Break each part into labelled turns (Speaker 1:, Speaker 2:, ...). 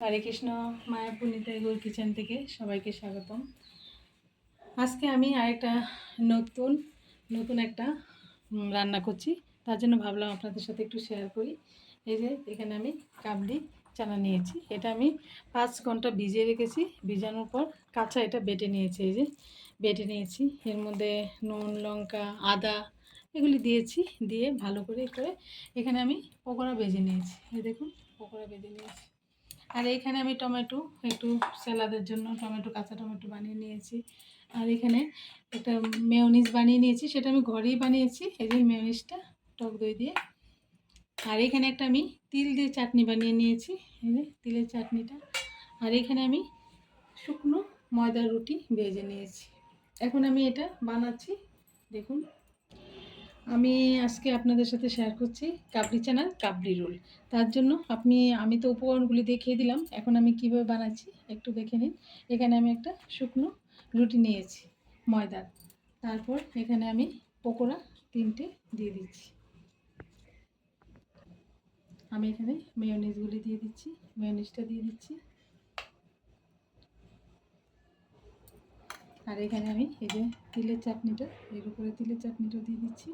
Speaker 1: হরে Krishna. Mayapur Nitai Gour kitchen থেকে সবাইকে স্বাগতম। আজকে আমি আরেকটা নতুন নতুন একটা রান্না করছি, তার জন্য ভাবলাম আপনাদের সাথে একটু শেয়ার করি। এই যে এখানে আমি কাবলি চানা নিয়েছি, এটা আমি 5 ঘন্টা ভিজিয়ে রেখেছি। ভিজানোর পর কাঁচা এটা বেটে নিয়েছি, এই যে বেটে নিয়েছি। এর মধ্যে নুন, লঙ্কা, আদা এগুলি দিয়েছি, দিয়ে ভালো করে এখানে আমি পকোড়া ভেজে নিয়েছি। এই দেখুন পকোড়া ভেজে নিয়েছি। আর এইখানে আমি টমেটো একটু স্যালাদের জন্য কাঁচা টমেটো বানিয়ে নিয়েছি। আর এখানে একটা মেয়োনিজ বানিয়ে নিয়েছি, সেটা আমি ঘরেই বানিয়েছি, এই যে মেয়োনিজটা টক দই দিয়ে। আর এখানে একটা আমি তিল দিয়ে চাটনি বানিয়ে নিয়েছি, এই যে তিলের চাটনিটা। আর এখানে আমি শুকনো ময়দার রুটি ভেজে নিয়েছি। এখন আমি এটা বানাচ্ছি, দেখুন। আমি আজকে আপনাদের সাথে শেয়ার করছি কাবলি চানার কাবলি রোল। তার জন্য আমি তো উপকরণগুলি দেখিয়ে দিলাম, এখন আমি কিভাবে বানাচ্ছি একটু দেখে নিন। এখানে আমি একটা শুকনো রুটি নিয়েছি ময়দার, তারপর এখানে আমি পকোড়া 3টে দিয়ে দিচ্ছি। আমি এখানে মেয়োনিজগুলি দিয়ে দিচ্ছি, মেয়োনিজটা দিয়ে দিচ্ছি। আর এখানে আমি এই যে তিলের চাটনিটা, এর উপরে তিলের চাটনিটা দিয়ে দিচ্ছি।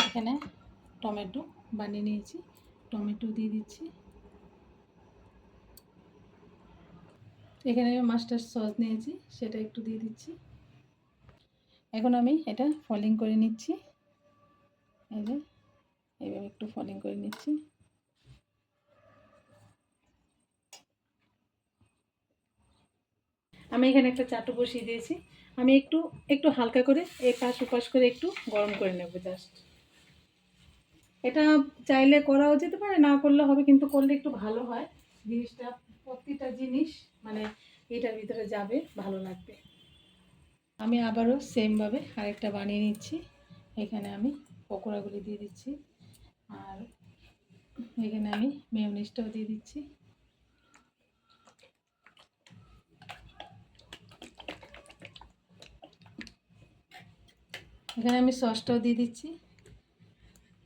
Speaker 1: এখানে টমেটো বানিয়ে নিয়েছি, টমেটো দিয়ে দিচ্ছি। এখানে আমি মাস্টার্ড সস নিয়েছি, সেটা একটু দিয়ে দিচ্ছি। এখন আমি এটা ফলিং করে নিচ্ছি, এই যে এইভাবে একটু ফলিং করে নিচ্ছি। আমি এখানে একটা চাটু বসিয়ে দিয়েছি, আমি একটু একটু হালকা করে এই পাশ ওপাশ করে একটু গরম করে নেব জাস্ট। এটা চাইলে করাও যেতে পারে, না করলে হবে, কিন্তু করলে একটু ভালো হয় জিনিসটা। প্রতিটা জিনিস মানে এটার ভিতরে যাবে, ভালো লাগবে। আমি আবারও সেমভাবে আরেকটা বানিয়ে নিচ্ছি। এখানে আমি পকোড়াগুলি দিয়ে দিচ্ছি, আর এখানে আমি মেয়োনিজটাও দিয়ে দিচ্ছি। এখানে আমি সসটাও দিয়ে দিচ্ছি।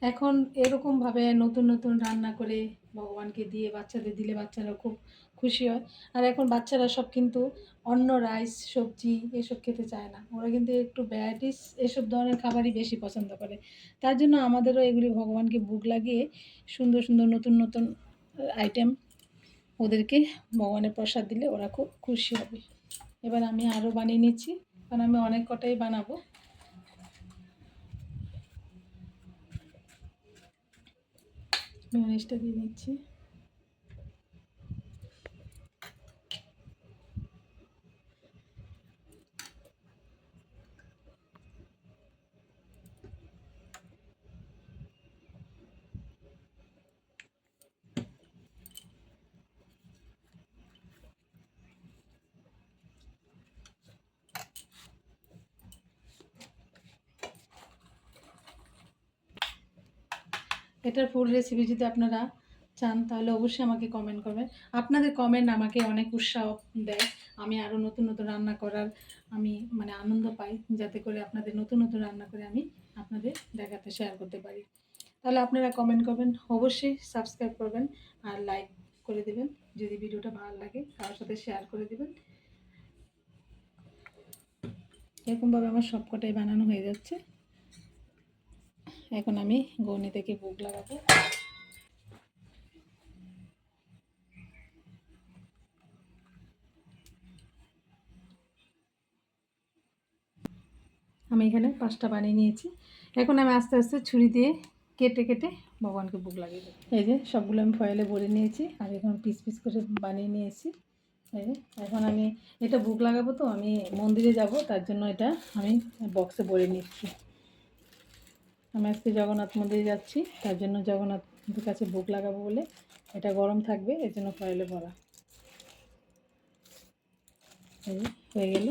Speaker 1: এখন এরকমভাবে নতুন নতুন রান্না করে ভগবানকে দিয়ে বাচ্চাদের দিলে বাচ্চারা খুব খুশি হয়। আর এখন বাচ্চারা সব কিন্তু অন্য রাইস সবজি এসব খেতে চায় না, ওরা কিন্তু একটু ভ্যারাইটিস এসব ধরনের খাবারই বেশি পছন্দ করে। তার জন্য আমাদেরও এগুলি ভগবানকে ভোগ লাগিয়ে সুন্দর সুন্দর নতুন নতুন আইটেম ওদেরকে ভগবানের প্রসাদ দিলে ওরা খুব খুশি হবে। এবার আমি আরও বানিয়ে নিচ্ছি, কারণ আমি অনেক কটাই বানাবো। মেয়োনিজটা দিয়ে দিচ্ছি। এটার ফুল রেসিপি যদি আপনারা চান তাহলে অবশ্যই আমাকে কমেন্ট করবেন। আপনাদের কমেন্ট আমাকে অনেক উৎসাহ দেয়, আমি আরও নতুন নতুন রান্না করার আমি আনন্দ পাই, যাতে করে আপনাদের নতুন নতুন রান্না করে আমি আপনাদের দেখাতে শেয়ার করতে পারি। তাহলে আপনারা কমেন্ট করবেন, অবশ্যই সাবস্ক্রাইব করবেন আর লাইক করে দেবেন। যদি ভিডিওটা ভালো লাগে কারোর সাথে শেয়ার করে দেবেন। এরকমভাবে আমার সবকটাই বানানো হয়ে যাচ্ছে। এখন আমি গৌনি থেকে ভোগ লাগাবো। আমি এখানে 5টা বানিয়ে নিয়েছি। এখন আমি আস্তে আস্তে ছুরি দিয়ে কেটে কেটে ভগবানকে ভোগ লাগিয়ে দেবো। এই যে সবগুলো আমি ফয়েলে ভরে নিয়েছি, আর এখন পিস পিস করে বানিয়ে নিয়েছি। এই যে এখন আমি এটা ভোগ লাগাবো, তো আমি মন্দিরে যাব, তার জন্য এটা আমি বক্সে ভরে নিচ্ছি। আমি আজকে জগন্নাথ মন্দিরে যাচ্ছি, তার জন্য জগন্নাথের কাছে ভোগ লাগাবো বলে এটা গরম থাকবে, এর জন্য ফয়েলে ভরা। এই যে হয়ে গেল।